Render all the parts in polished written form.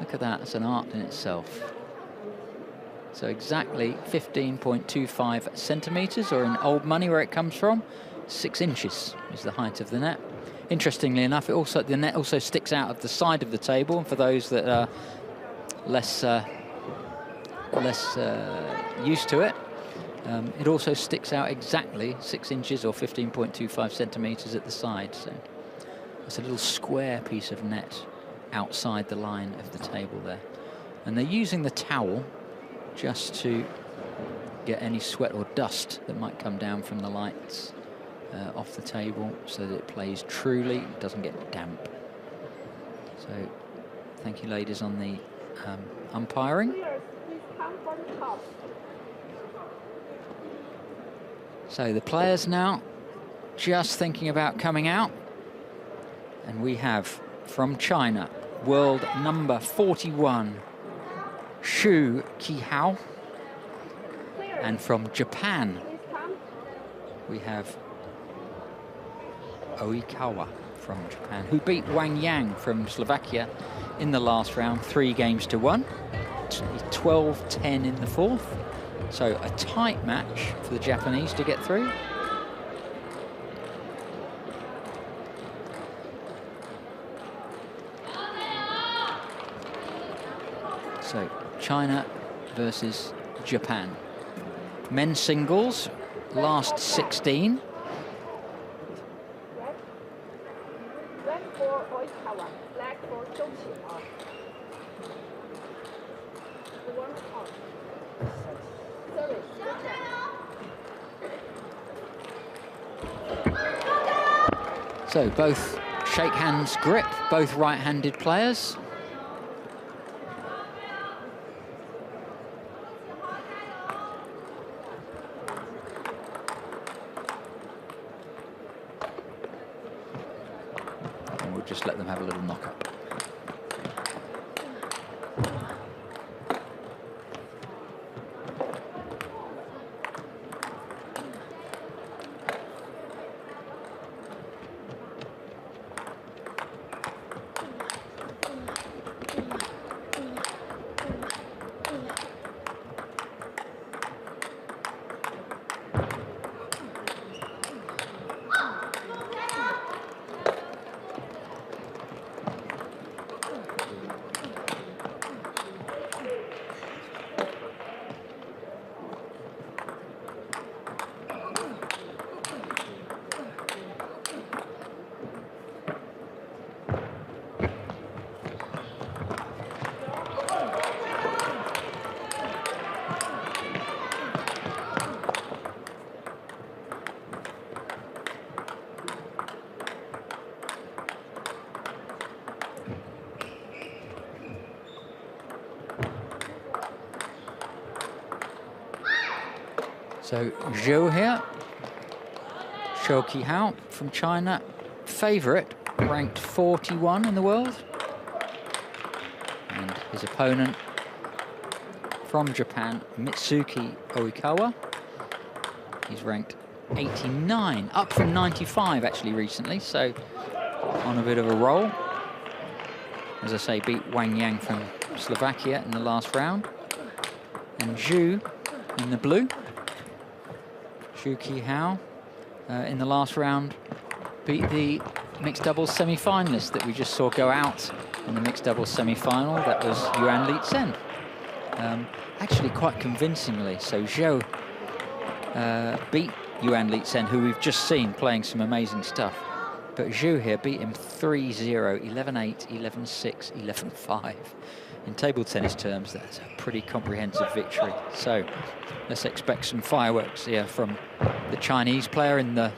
Look at that, it's an art in itself. So exactly 15.25 centimeters, or in old money where it comes from, 6 inches is the height of the net. Interestingly enough, the net also sticks out of the side of the table, and for those that are less used to it, it also sticks out exactly 6 inches or 15.25 centimeters at the side. So it's a little square piece of net outside the line of the table there. And they're using the towel just to get any sweat or dust that might come down from the lights off the table, so that it plays truly, it doesn't get damp. So thank you, ladies, on the umpiring. So the players now just thinking about coming out. And we have from China, world number 41, ZHOUQIHAO. And from Japan, we have OIKAWA from Japan, who beat Wang Yang from Slovakia in the last round, 3-1. 12-10 in the fourth. So a tight match for the Japanese to get through. So China versus Japan. Men's singles, last 16. Red for OIKAWA, black for ZHOUQIHAO. So both shake hands grip, both right-handed players. And we'll just let them have a little knock-up. So Zhou here, ZHOUQIHAO from China, favorite, ranked 41 in the world. And his opponent from Japan, Mizuki Oikawa. He's ranked 89, up from 95 actually recently, so on a bit of a roll. As I say, beat Wang Yang from Slovakia in the last round. And Zhu in the blue. ZHOUQIHAO in the last round beat the mixed doubles semi-finalist that we just saw go out in the mixed doubles semi-final. That was Yuan Li-Tsen. Actually quite convincingly. So Zhou beat Yuan Li-Tsen, who we've just seen playing some amazing stuff. But Zhou here beat him 3-0, 11-8, 11-6, 11-5. In table tennis terms, that's a pretty comprehensive victory. So let's expect some fireworks here from the Chinese player in the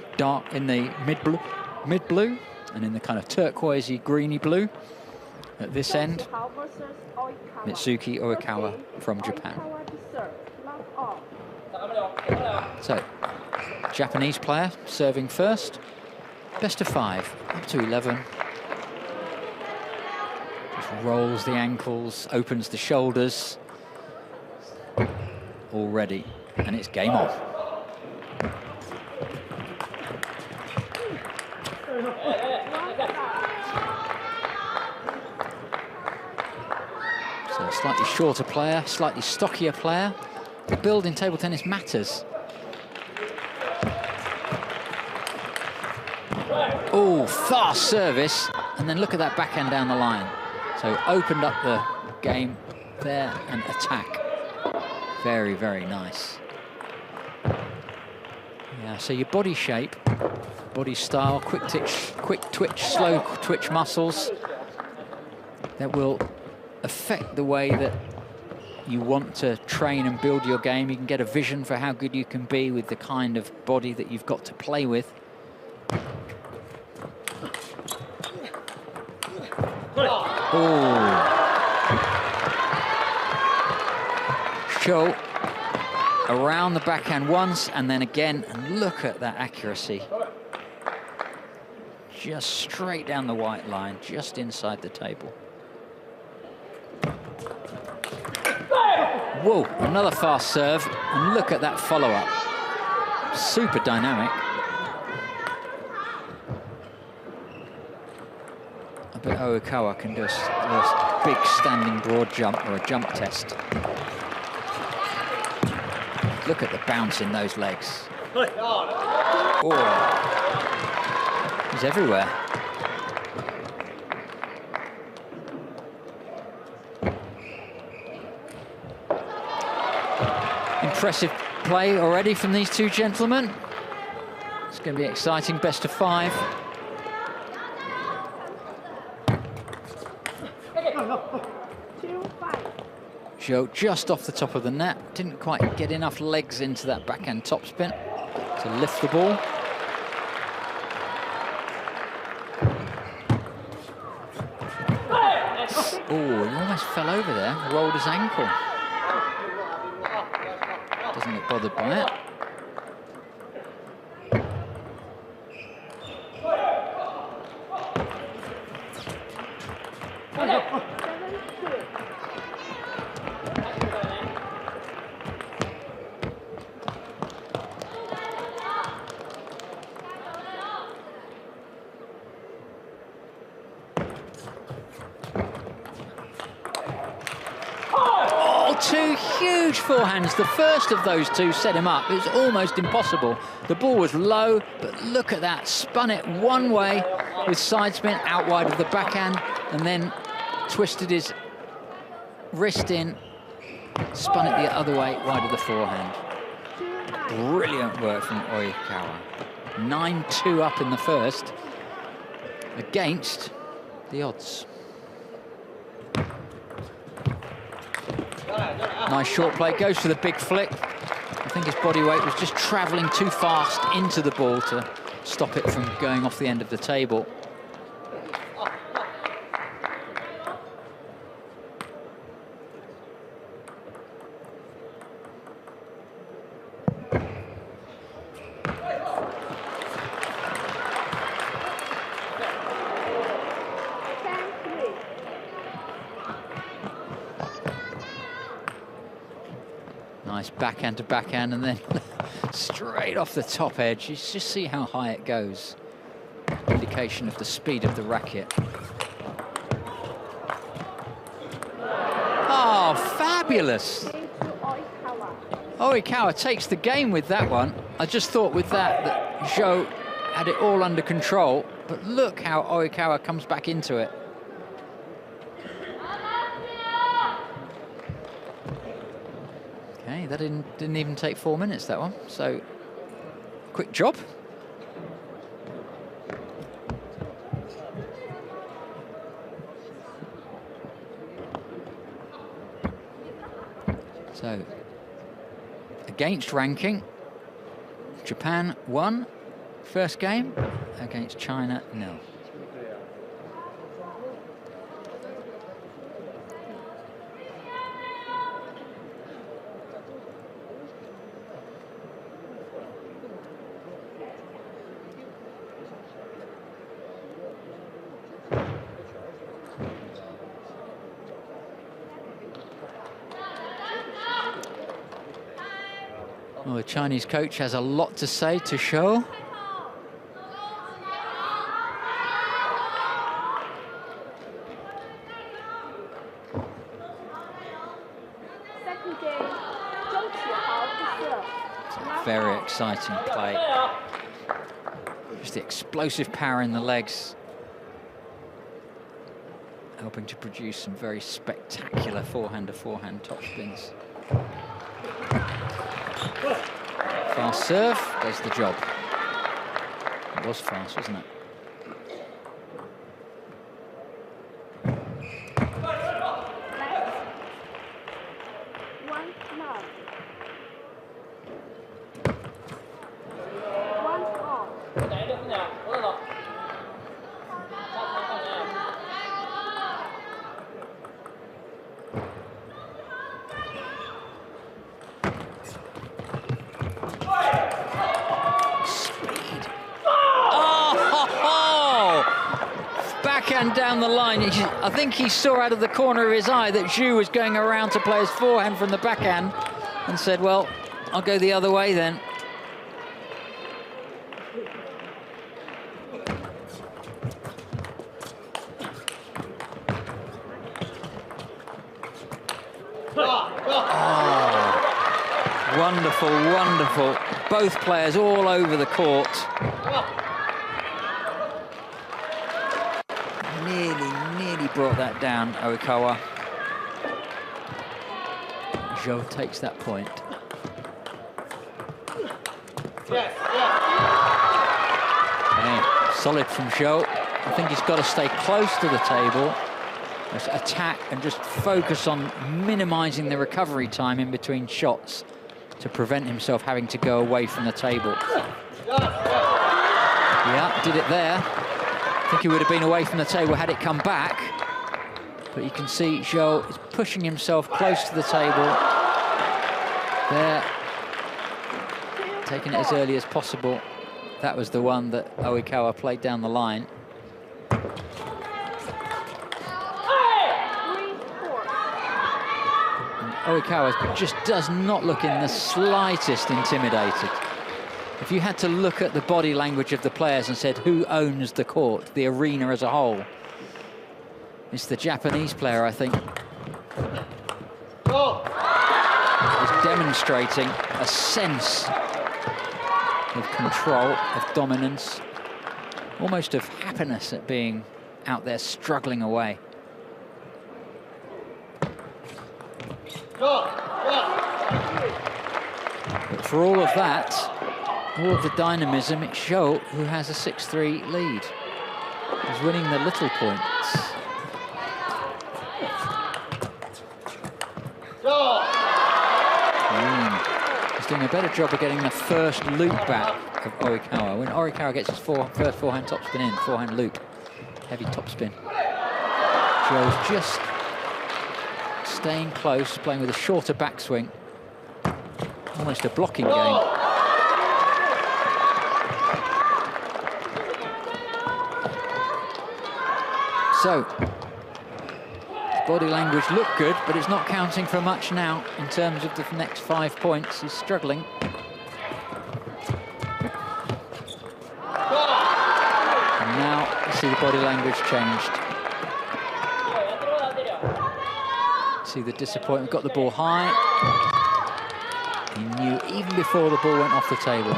mid blue, and in the kind of turquoisey greeny blue at this end. Mizuki Oikawa from Japan. So Japanese player serving first. Best of 5, up to 11. Just rolls the ankles, opens the shoulders. All ready, and it's game on. So a slightly shorter player, slightly stockier player. The build in table tennis matters. Oh, fast service. And then look at that backhand down the line. So opened up the game there and attack. Very, very nice. Yeah, so your body shape, body style, quick twitch, slow twitch muscles, that will affect the way that you want to train and build your game. You can get a vision for how good you can be with the kind of body that you've got to play with. Oh. Zhou around the backhand once and then again, and look at that accuracy. Just straight down the white line, just inside the table. Whoa, another fast serve, and look at that follow-up. Super dynamic. I bet Oikawa can do a big standing broad jump or a jump test. Look at the bounce in those legs. Oh. He's everywhere. Impressive play already from these two gentlemen. It's going to be exciting, best of 5. Zhou just off the top of the net. Didn't quite get enough legs into that backhand topspin to lift the ball. Oh, he almost fell over there, rolled his ankle. Doesn't look bothered by it. Two huge forehands. The first of those two set him up. It was almost impossible. The ball was low, but look at that. Spun it one way with side spin out wide of the backhand, and then twisted his wrist in, spun it the other way wide of the forehand. Brilliant work from Oikawa. 9-2 up in the first against the odds. Nice short play, goes for the big flick. I think his body weight was just travelling too fast into the ball to stop it from going off the end of the table. Nice backhand to backhand, and then straight off the top edge. You just see how high it goes. Indication of the speed of the racket. Oh, fabulous! Oikawa takes the game with that one. I just thought with that Zhou had it all under control, but look how Oikawa comes back into it. Okay, that didn't even take 4 minutes, that one. So, quick job. So, against ranking, Japan won first game, against China nil. Well, the Chinese coach has a lot to say to Zhou. Very exciting play. Just the explosive power in the legs, helping to produce some very spectacular forehand-to-forehand topspins. Fast serve does the job. It was fast, wasn't it? Down the line, I think he saw out of the corner of his eye that Zhu was going around to play his forehand from the backhand and said, well, I'll go the other way then. Oh, wonderful, wonderful. Both players all over the court. Nearly brought that down, Oikawa. Zhou takes that point. Okay, solid from Zhou. I think he's got to stay close to the table, just attack and just focus on minimizing the recovery time in between shots to prevent himself having to go away from the table. Yeah, did it there. I think he would have been away from the table had it come back. But you can see Zhou is pushing himself close to the table. There, taking it as early as possible. That was the one that Oikawa played down the line. And Oikawa just does not look in the slightest intimidated. If you had to look at the body language of the players and said who owns the court, the arena as a whole, it's the Japanese player, I think. He's demonstrating a sense of control, of dominance, almost of happiness at being out there struggling away. But for all of that, all of the dynamism, it's Zhou who has a 6-3 lead. He's winning the little points. He's doing a better job of getting the first loop back of Oikawa. When Oikawa gets his first forehand topspin in, forehand loop, heavy topspin. Zhou's just staying close, playing with a shorter backswing. Almost a blocking game. So, body language looked good, but it's not counting for much now in terms of the next 5 points. He's struggling. And now you see the body language changed. See the disappointment, got the ball high. He knew even before the ball went off the table.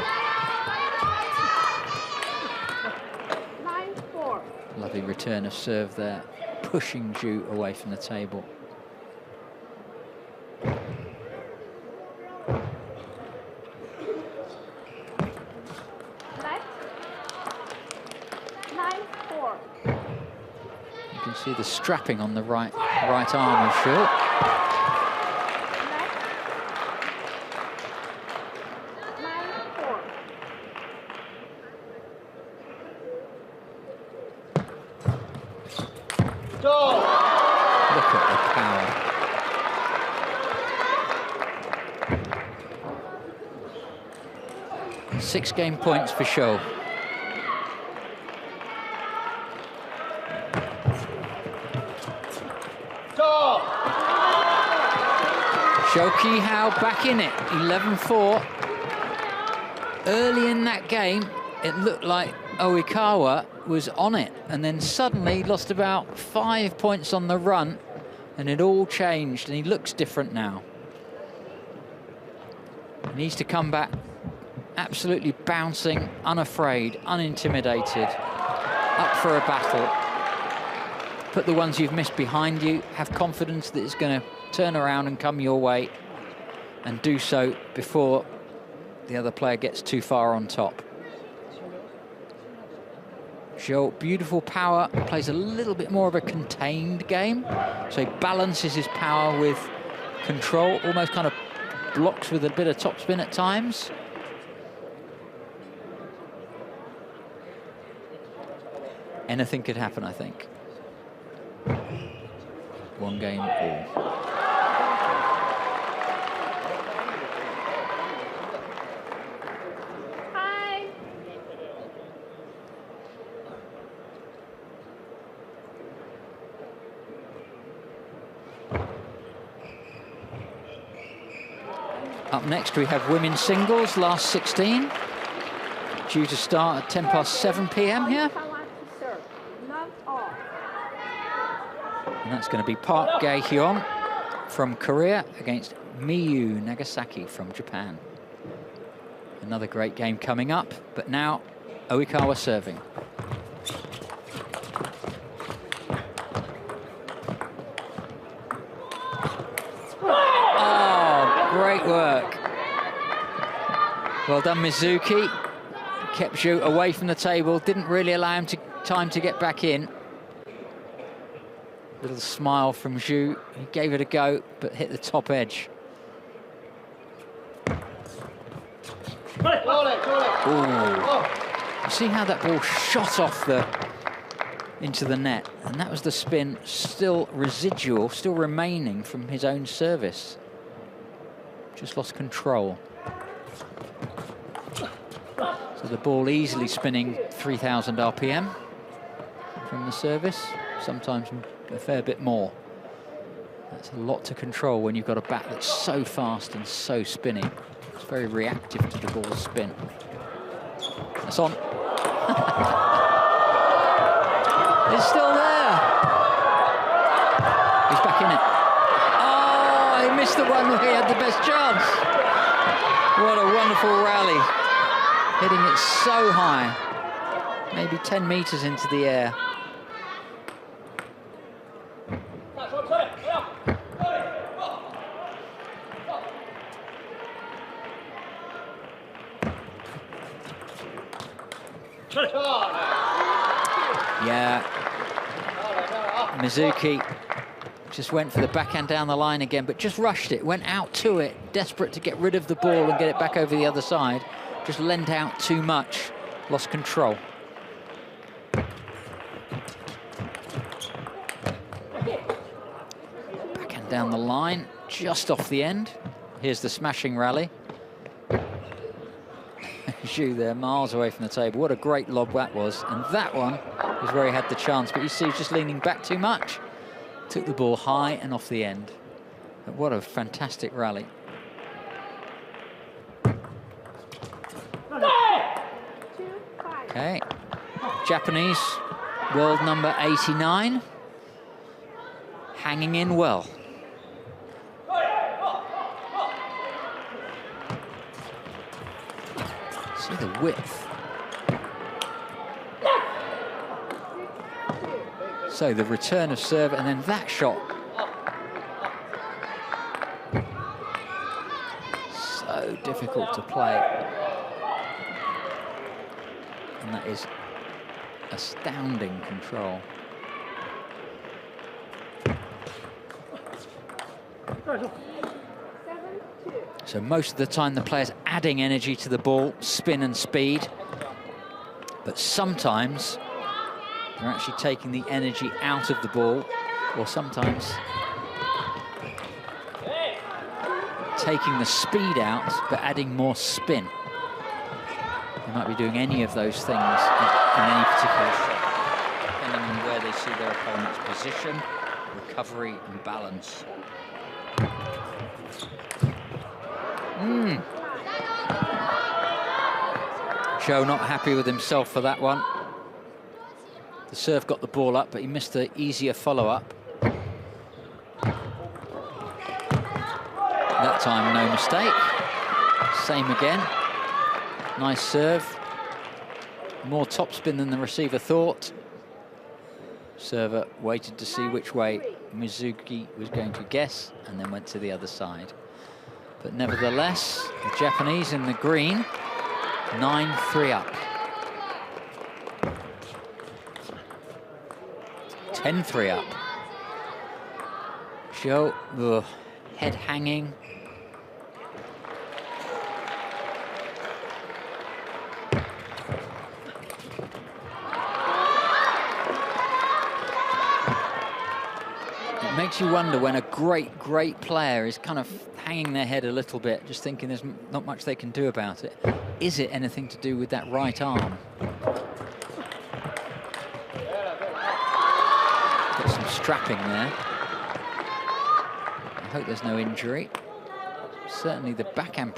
9-4. Lovely return of serve there, pushing Zhu away from the table. You can see the strapping on the right arm of Zhu. Look at the power. Six game points for Zhou. ZHOUQIHAO back in it, 11-4. Early in that game, it looked like Oikawa was on it, and then suddenly lost about 5 points on the run, and it all changed, and he looks different now. He needs to come back absolutely bouncing, unafraid, unintimidated, up for a battle. Put the ones you've missed behind you, have confidence that it's going to turn around and come your way, and do so before the other player gets too far on top. Zhou, beautiful power, plays a little bit more of a contained game, so he balances his power with control, almost kind of blocks with a bit of topspin at times. Anything could happen, I think. One game all. Up next, we have women's singles, last 16, due to start at 7 p.m. here. And that's going to be Park Gae-hyun from Korea against Miyu Nagasaki from Japan. Another great game coming up, but now Oikawa serving. Great work. Well done, Mizuki. Kept Zhou away from the table, didn't really allow him time to get back in. Little smile from Zhou. He gave it a go, but hit the top edge. Ooh. You see how that ball shot off into the net, and that was the spin still residual, still remaining from his own service. Just lost control. So the ball easily spinning 3,000 RPM from the service, sometimes a fair bit more. That's a lot to control when you've got a bat that's so fast and so spinny. It's very reactive to the ball's spin. That's on. It's still there. He's back in it. He missed the one where he had the best chance. What a wonderful rally. Hitting it so high, maybe 10 meters into the air. Yeah, Mizuki just went for the backhand down the line again, but just rushed it, went out to it, desperate to get rid of the ball and get it back over the other side. Just leant out too much, lost control. Backhand down the line, just off the end. Here's the smashing rally. Zhou there, miles away from the table. What a great lob that was. And that one was where he had the chance, but you see he's just leaning back too much. Took the ball high and off the end. But what a fantastic rally. Okay, Japanese world number 89, hanging in well. See the width. So the return of serve and then that shot. So difficult to play. And that is astounding control. So most of the time the player's adding energy to the ball, spin and speed. But sometimes they're actually taking the energy out of the ball, or sometimes taking the speed out, but adding more spin. They might be doing any of those things in any particular shot, depending on where they see their opponent's position, recovery and balance. Zhou not happy with himself for that one. The serve got the ball up, but he missed the easier follow-up. That time, no mistake. Same again. Nice serve. More topspin than the receiver thought. Server waited to see which way Mizuki was going to guess and then went to the other side. But nevertheless, the Japanese in the green, 9-3 up. 10-3 up. Zhou, head hanging. It makes you wonder when a great player is kind of hanging their head a little bit, just thinking there's not much they can do about it. Is it anything to do with that right arm? Got some strapping there. I hope there's no injury. Certainly the backhand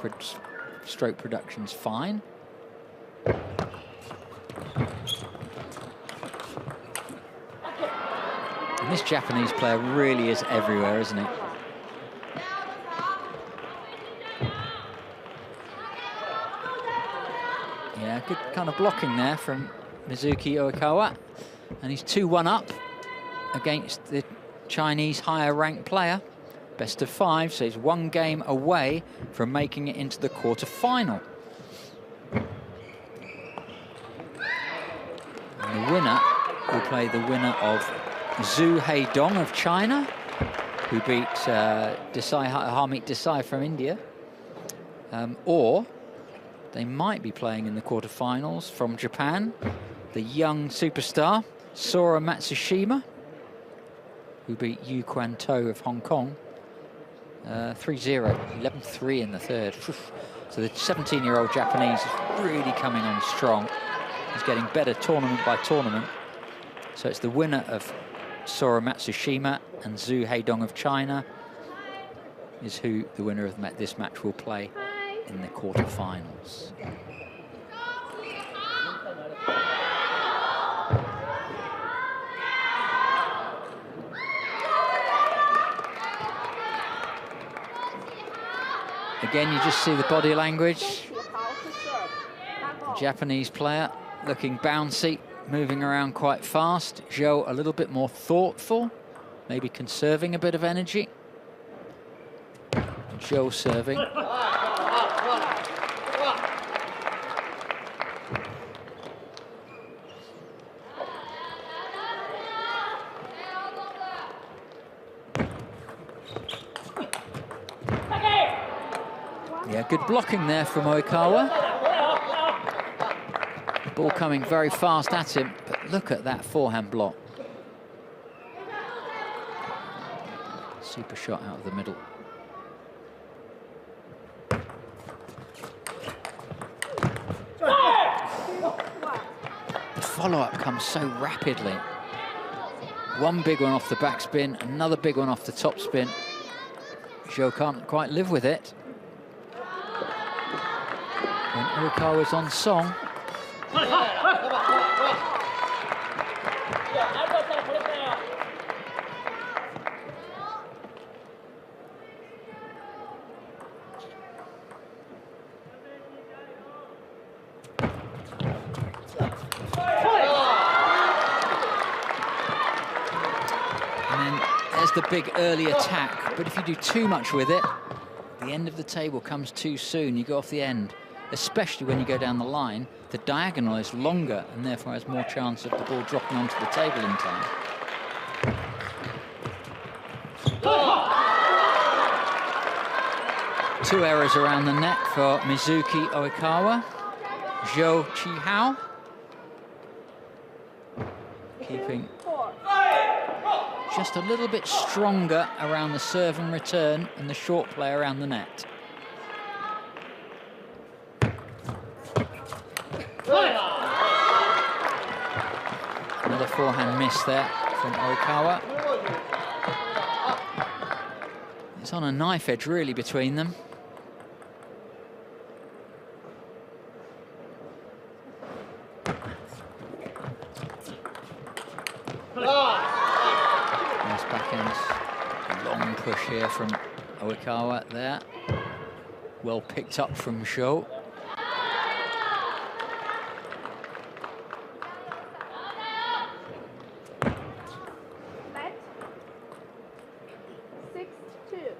stroke production's fine. And this Japanese player really is everywhere, isn't he? Yeah, good kind of blocking there from Mizuki Oikawa. And he's 2-1 up against the Chinese higher ranked player. Best of 5, so he's 1 game away from making it into the quarter-final. And the winner will play the winner of Zhu Heidong of China, who beat Harmeet Desai from India. Or they might be playing in the quarterfinals from Japan, the young superstar, Sora Matsushima, who beat Yu Quan-to of Hong Kong. 3-0, 11-3 in the third. So the 17-year-old Japanese is really coming on strong. He's getting better tournament by tournament. So it's the winner of Sora Matsushima and Zhu Heidong of China is who the winner of this match will play in the quarterfinals. Again, you just see the body language. The Japanese player looking bouncy, moving around quite fast. Zhou a little bit more thoughtful, maybe conserving a bit of energy. Zhou serving. Yeah, good blocking there from Oikawa. Ball coming very fast at him, but look at that forehand block. Super shot out of the middle. The follow-up comes so rapidly. One big one off the backspin, another big one off the topspin. Zhou can't quite live with it. When Oikawa's on song. The big early attack, but if you do too much with it, the end of the table comes too soon. You go off the end, especially when you go down the line. The diagonal is longer and therefore has more chance of the ball dropping onto the table in time. Two errors around the net for Mizuki Oikawa. ZHOUQIHAO keeping just a little bit stronger around the serve and return and the short play around the net. Another forehand miss there from Oikawa. It's on a knife edge really between them. Long push here from Oikawa there. Well picked up from Zhou. 6-2.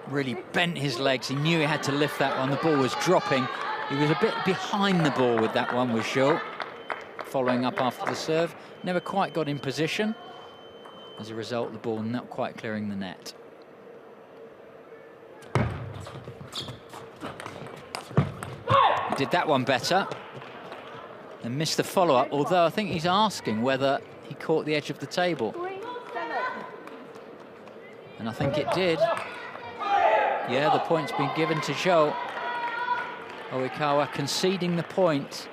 Really bent his legs. He knew he had to lift that one. The ball was dropping. He was a bit behind the ball with that one with ZHOU. Following up after the serve. Never quite got in position. As a result, the ball not quite clearing the net. He did that one better. And missed the follow-up, although I think he's asking whether he caught the edge of the table. 3-7. And I think it did. Yeah, the point's been given to ZHOU. Oikawa conceding the point.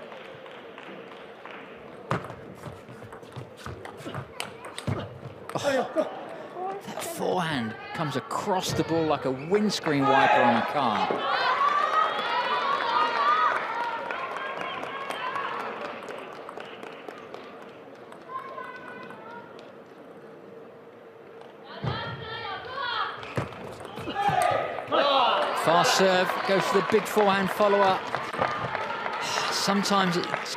Oh, that forehand comes across the ball like a windscreen wiper on a car. Fast serve, goes for the big forehand follow-up. Sometimes it's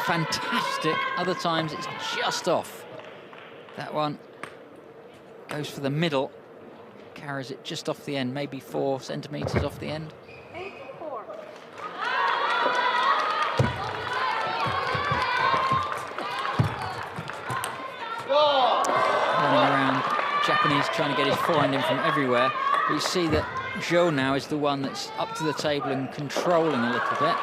fantastic, other times it's just off. That one goes for the middle, carries it just off the end, maybe 4 centimeters off the end. 8-4. Running around, Japanese trying to get his forehand in from everywhere. But you see that ZHOU now is the one that's up to the table and controlling a little bit.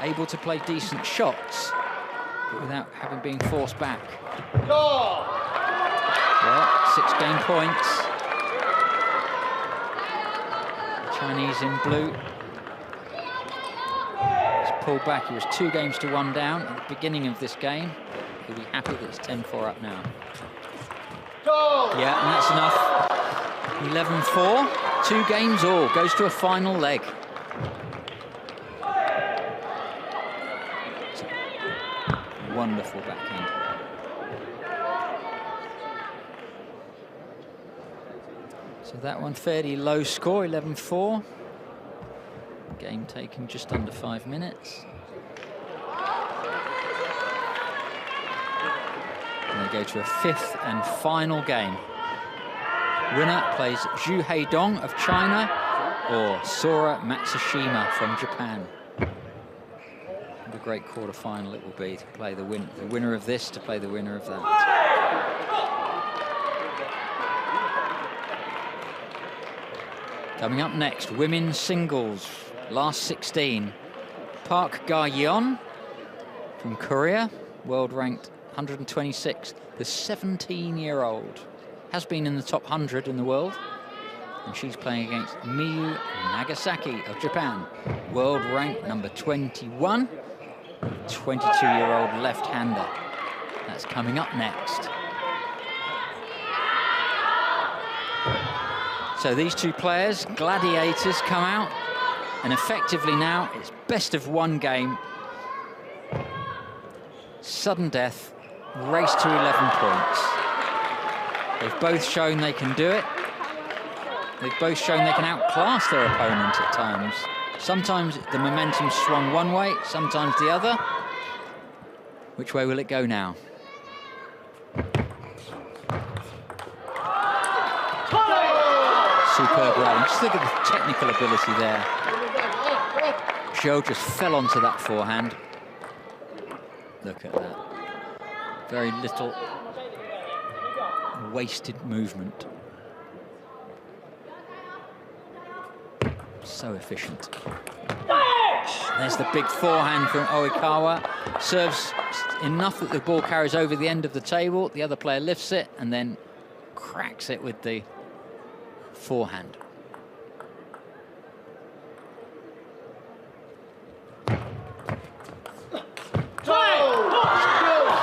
Able to play decent shots, but without having been forced back. Well, 6 game points. Chinese in blue. He's pulled back. He was 2 games to 1 down at the beginning of this game. He'll be happy that it's 10-4 up now. Yeah, and that's enough. 11-4, 2 games all, goes to a final leg. Wonderful backhand. So that one fairly low score, 11-4. Game taking just under 5 minutes. And they go to a 5th and final game. Winner plays Zhu Heidong of China or Sora Matsushima from Japan. What a great quarter-final it will be to play the winner of this to play the winner of that. Coming up next, women's singles, last 16. Park Ga-yeon from Korea, world ranked 126th, the 17-year-old. Has been in the top 100 in the world, and she's playing against Miyu Nagasaki of Japan, world rank number 21, 22-year-old left-hander. That's coming up next. So these 2 players, gladiators, come out, and effectively now it's best of 1 game. Sudden death, race to 11 points. They've both shown they can do it. They've both shown they can outclass their opponent at times. Sometimes the momentum swung one way, sometimes the other. Which way will it go now? Superb rally. Just look at the technical ability there. ZHOU just fell onto that forehand. Look at that. Very little wasted movement. So efficient. There's the big forehand from Oikawa. Serves enough that the ball carries over the end of the table. The other player lifts it and then cracks it with the forehand.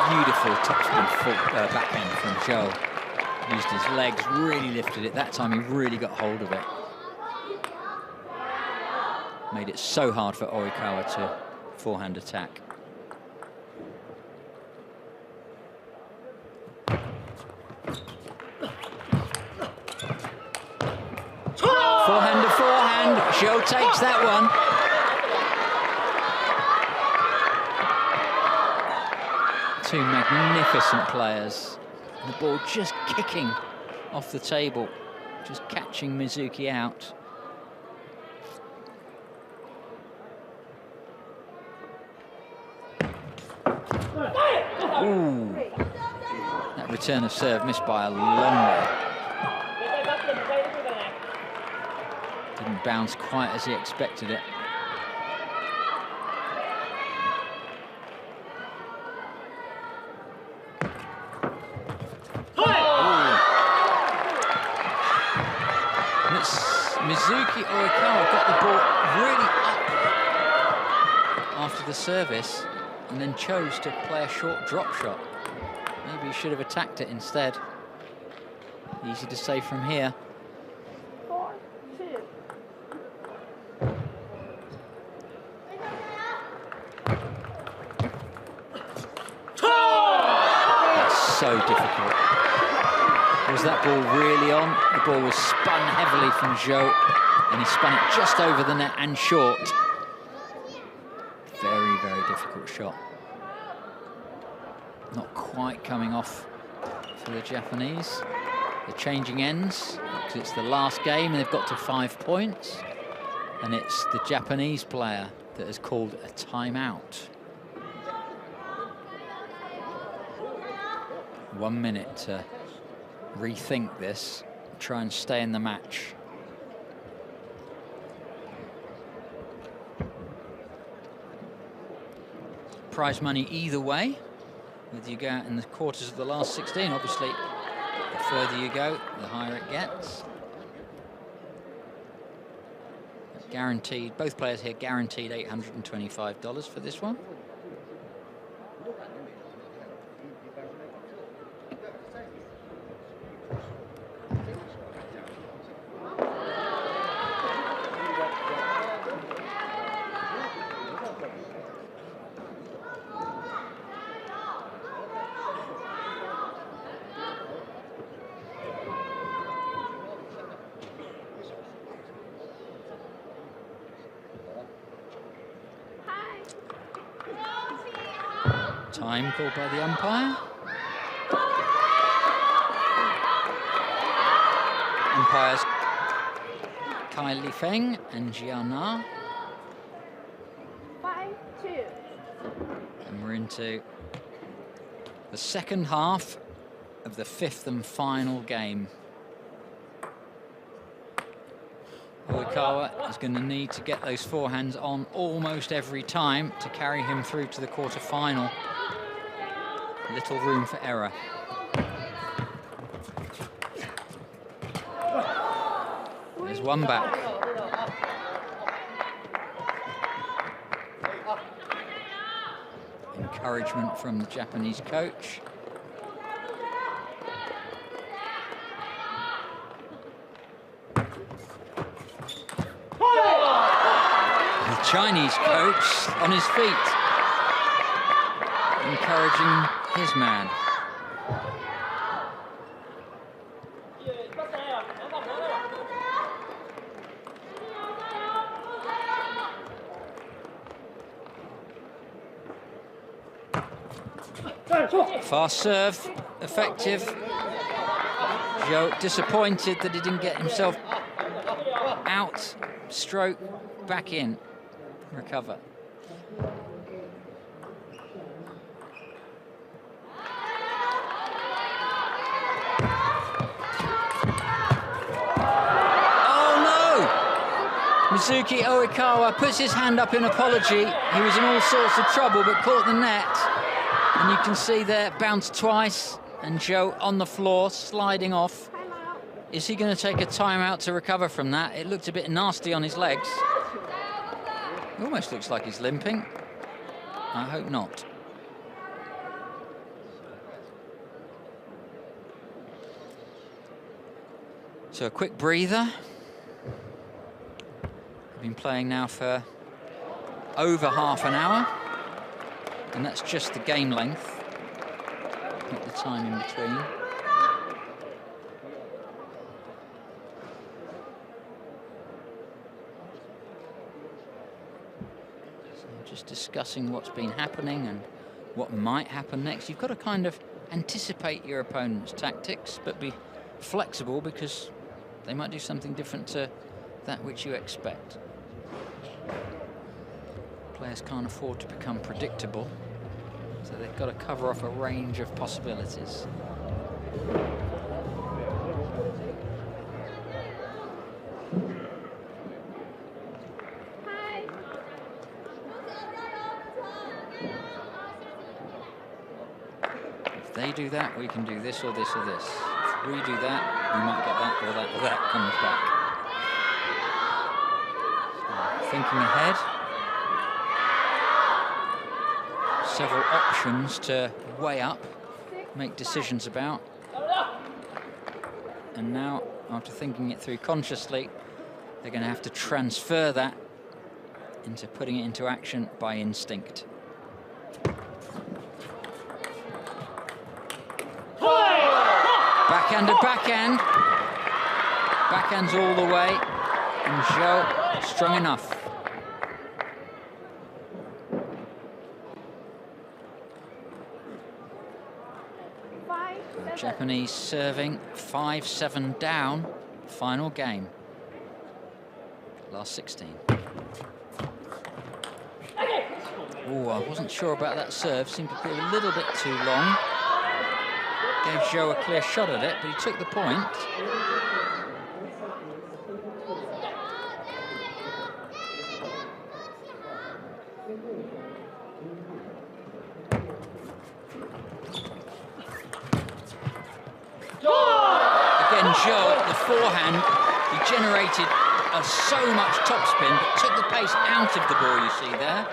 Beautiful topspin backhand from ZHOU. Used his legs, really lifted it. That time he really got hold of it. Made it so hard for Oikawa to forehand attack. Forehand to forehand, Zhou takes that one. Two magnificent players. The ball just kicking off the table, just catching Mizuki out. Ooh. That return of serve missed by a long way. Didn't bounce quite as he expected it. Mizuki Oikawa got the ball really up after the service and then chose to play a short drop shot. Maybe he should have attacked it instead. Easy to say from here. 4-2. That's so difficult. Was that ball really on? The ball was spun heavily from Zhou, and he spun it just over the net and short. Very, very difficult shot. Not quite coming off for the Japanese. They're changing ends, because it's the last game and they've got to 5 points. And it's the Japanese player that has called a timeout. 1 minute to rethink this, try and stay in the match. Prize money either way, whether you go out in the quarters of the last 16. Obviously, the further you go, the higher it gets. Guaranteed, both players here guaranteed $825 for this one. Time called by the umpire. Umpires Kai Li Feng and Jiao Na. 5-2. And we're into the second half of the fifth and final game. Oikawa is going to need to get those forehands on almost every time to carry him through to the quarter-final. Little room for error. There's one back. Encouragement from the Japanese coach. The Chinese coach on his feet, encouraging his man. Fast serve, effective. Zhou disappointed that he didn't get himself out, stroke, back in, recover. Mizuki Oikawa puts his hand up in apology. He was in all sorts of trouble, but caught the net. And you can see there, bounced twice, and Zhou on the floor, sliding off. Is he going to take a timeout to recover from that? It looked a bit nasty on his legs. It almost looks like he's limping. I hope not. So a quick breather. Been playing now for over half an hour, and that's just the game length, not the time in between. just discussing what's been happening and what might happen next. You've got to kind of anticipate your opponent's tactics, but be flexible because they might do something different to that which you expect. Players can't afford to become predictable, so they've got to cover off a range of possibilities. If they do that, we can do this or this or this. If we do that, we might get that or that or that comes back. So, thinking ahead. Several options to weigh up, make decisions about. And now, after thinking it through consciously, they're going to have to transfer that into putting it into action by instinct. Backhand to backhand. Backhand's all the way. And Zhou strong enough. Japanese serving 5-7 down, final game. Last 16. Oh, I wasn't sure about that serve. Seemed to be a little bit too long. Gave Zhou a clear shot at it, but he took the point. Again, Zhou, the forehand, he generated so much topspin, but took the pace out of the ball, you see there.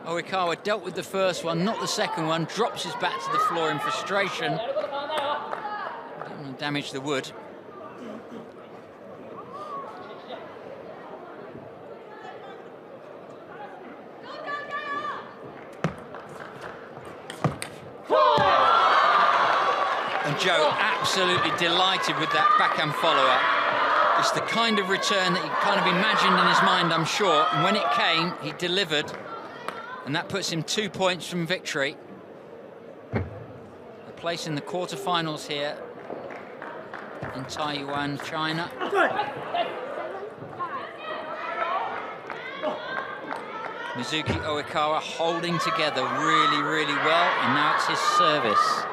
Oikawa dealt with the first one, not the second one, drops his bat to the floor in frustration. Don't want to damage the wood. And Zhou absolutely delighted with that backhand follow-up. It's the kind of return that he kind of imagined in his mind, I'm sure. And when it came, he delivered. And that puts him 2 points from victory. A place in the quarterfinals here in Taiyuan, China. Mizuki Oikawa holding together really, really well. And now it's his service.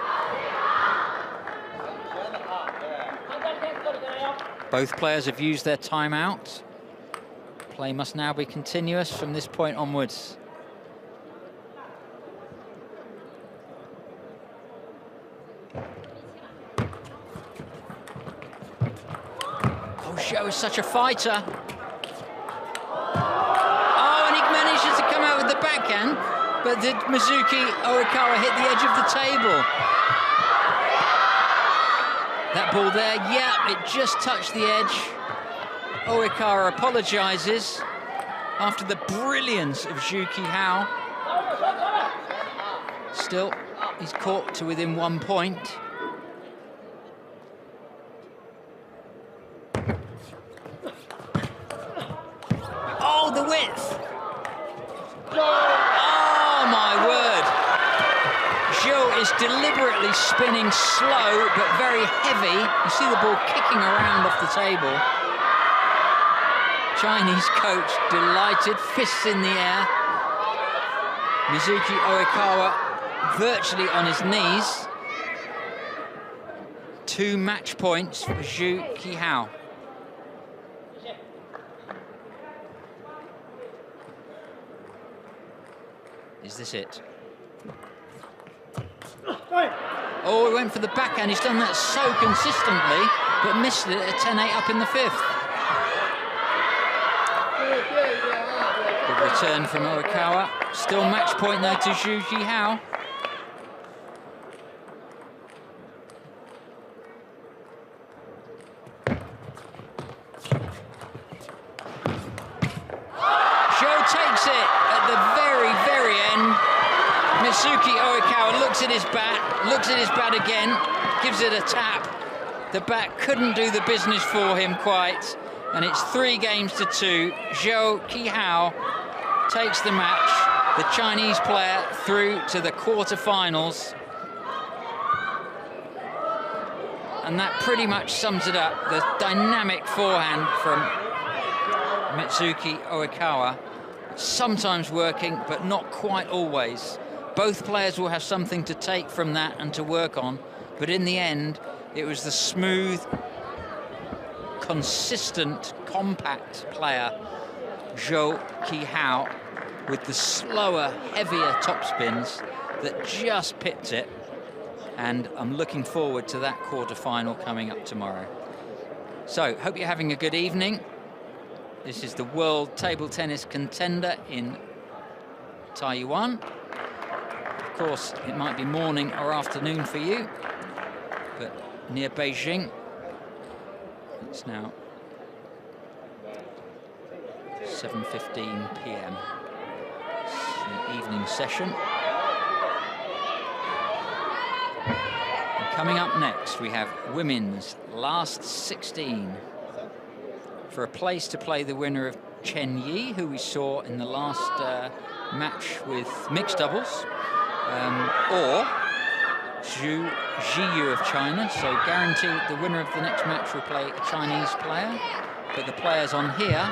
Both players have used their timeout. Play must now be continuous from this point onwards. Oh, Zhou is such a fighter. Oh, and he manages to come out with the backhand, but did Mizuki Oikawa hit the edge of the table? That ball there, yeah, it just touched the edge. Oikawa apologizes after the brilliance of ZHOUQIHAO. Still, he's caught to within 1 point. Oh, the width! Oh, my word! Zhou is deliberately spinning slow, but very heavy. You see the ball kicking around off the table. Chinese coach delighted, fists in the air. Mizuki Oikawa virtually on his knees. 2 match points for ZHOUQIHAO. Is this it? Oh, he went for the backhand. He's done that so consistently, but missed it at 10-8 up in the 5th. Good return from Oikawa. Still match point there to ZHOUQIHAO. Zhou takes it at the very, very end. Mizuki Oikawa looks at his bat again, gives it a tap. The bat couldn't do the business for him quite, and it's 3 games to 2. ZHOUQIHAO takes the match, the Chinese player through to the quarterfinals. And that pretty much sums it up. The dynamic forehand from Mizuki Oikawa, sometimes working, but not quite always. Both players will have something to take from that and to work on, but in the end, it was the smooth, consistent, compact player, ZHOUQIHAO, with the slower, heavier topspins that just pipped it. And I'm looking forward to that quarterfinal coming up tomorrow. So, hope you're having a good evening. This is the World Table Tennis Contender in Taiyuan. Of course, it might be morning or afternoon for you, but near Beijing, it's now 7:15 p.m. It's the evening session. Coming up next, we have women's last 16. For a place to play the winner of Chen Yi, who we saw in the last match with mixed doubles, or Zhu Jiyu of China. So guaranteed the winner of the next match will play a Chinese player. But the players on here